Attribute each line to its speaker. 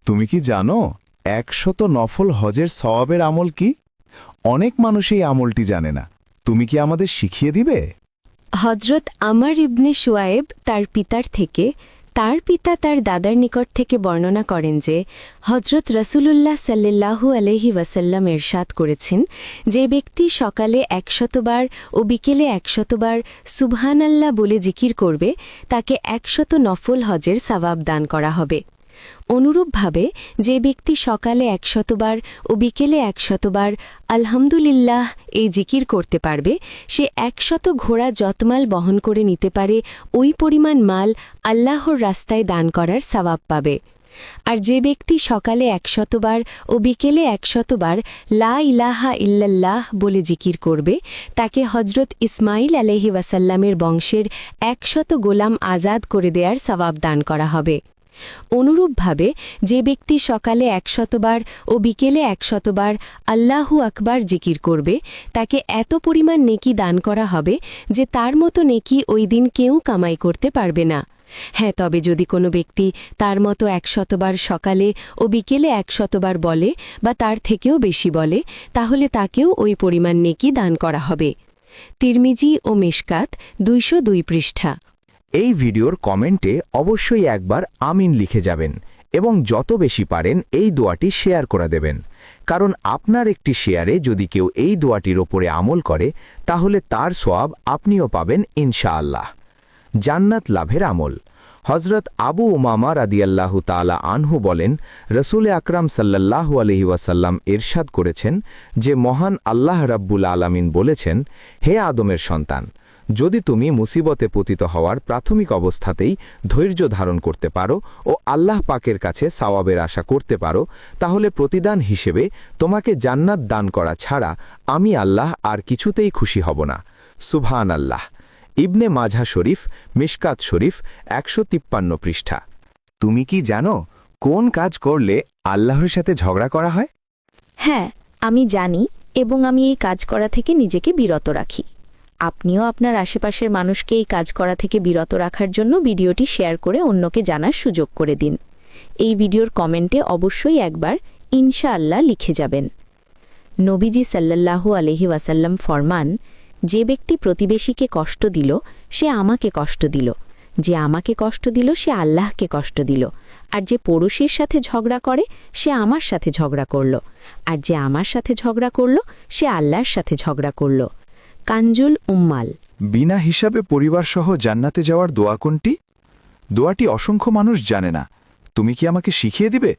Speaker 1: তুমি কি জানো 100 নফল হজের সওয়াবের আমল কি? অনেক মানুষ এই আমলটি জানে না। তুমি কি আমাদের শিখিয়ে দিবে?
Speaker 2: হজরত আমর ইবনে শুয়ায়েব তার পিতার থেকে, তার পিতা তার দাদার নিকট থেকে বর্ণনা করেন যে হজরত রসুলুল্লাহ সাল্লাল্লাহু আলাইহি ওয়াসাল্লাম ইরশাদ করেছেন, যে ব্যক্তি সকালে 100 বার ও বিকেলে 100 বার সুবহানাল্লাহ বলে জিকির করবে, তাকে 100 নফল হজের সওয়াব দান করা হবে। অনুরূপভাবে যে ব্যক্তি সকালে 100 বার ও বিকেলে 100 বার আলহামদুলিল্লাহ এই জিকির করতে পারবে, সে 100 ঘোড়া যতমাল বহন করে নিতে পারে ওই পরিমাণ মাল আল্লাহর রাস্তায় দান করার সওয়াব পাবে। আর যে ব্যক্তি সকালে 100 বার ও বিকেলে 100 বার লা ইলাহা ইল্লাল্লাহ বলে জিকির করবে, তাকে হজরত ইসমাইল আলাইহি ওয়াসাল্লামের বংশের 100 গোলাম আজাদ করে দেওয়ার সওয়াব দান করা হবে। অনুরূপভাবে যে ব্যক্তি সকালে 100 বার ও বিকেলে 100 বার আল্লাহু আকবার জিকির করবে, তাকে এত পরিমাণ নেকি দান করা হবে যে তার মতো নেকি ওই দিন কেউ কামাই করতে পারবে না। হ্যাঁ, তবে যদি কোনো ব্যক্তি তার মতো 100 বার সকালে ও বিকেলে 100 বার বলে বা তার থেকেও বেশি বলে, তাহলে তাকেও ওই পরিমাণ নেকি দান করা হবে। তিরমিজি ও মিশকাত 202 পৃষ্ঠা।
Speaker 3: এই ভিডিওর কমেন্টে অবশ্যই একবার আমিন লিখে যাবেন এবং যত বেশি পারেন এই দোয়াটি শেয়ার করে দেবেন, কারণ আপনার একটি শেয়ারে যদি কেউ এই দোয়াটির ওপরে আমল করে তাহলে তার সওয়াব আপনিও পাবেন ইনশাআল্লাহ। জান্নাত লাভের আমল। হজরত আবু উমামা রাদিয়াল্লাহু তাআলা আনহু বলেন, রসুল আকরাম সাল্লাল্লাহু আলাইহি ওয়াসাল্লাম ইরশাদ করেছেন যে মহান আল্লাহ রাব্বুল আলামিন বলেছেন, হে আদমের সন্তান, যদি তুমি মুসিবতে পতিত হওয়ার প্রাথমিক অবস্থাতেই ধৈর্য ধারণ করতে পারো ও আল্লাহ পাকের কাছে সওয়াবের আশা করতে পারো, তাহলে প্রতিদান হিসেবে তোমাকে জান্নাত দান করা ছাড়া আমি আল্লাহ আর কিছুতেই খুশি হব না। সুবহানাল্লাহ। ইবনে মাজাহ শরীফ, মিশকাত শরীফ 153 পৃষ্ঠা।
Speaker 1: তুমি কি জানো কোন কাজ করলে আল্লাহর সাথে ঝগড়া করা হয়?
Speaker 4: হ্যাঁ, আমি জানি এবং আমি এই কাজ করা থেকে নিজেকে বিরত রাখি। আপনিও আপনার আশেপাশের মানুষকে এই কাজ করা থেকে বিরত রাখার জন্য ভিডিওটি শেয়ার করে অন্যকে জানার সুযোগ করে দিন। এই ভিডিওর কমেন্টে অবশ্যই একবার ইনশাআল্লাহ লিখে যাবেন। নবীজি সাল্লাল্লাহু আলাইহি ওয়াসাল্লাম ফরমান, যে ব্যক্তি প্রতিবেশীকে কষ্ট দিল সে আমাকে কষ্ট দিল, যে আমাকে কষ্ট দিল সে আল্লাহকে কষ্ট দিল, আর যে পড়োশীর সাথে ঝগড়া করে সে আমার সাথে ঝগড়া করল, আর যে আমার সাথে ঝগড়া করল সে আল্লাহর সাথে ঝগড়া করল। কানজুল উম্মাল।
Speaker 1: বিনা হিসাবে পরিবারসহ জান্নাতে যাওয়ার দোয়া কোনটি? দোয়াটি অসংখ্য মানুষ জানে না। তুমি কি আমাকে শিখিয়ে দিবে?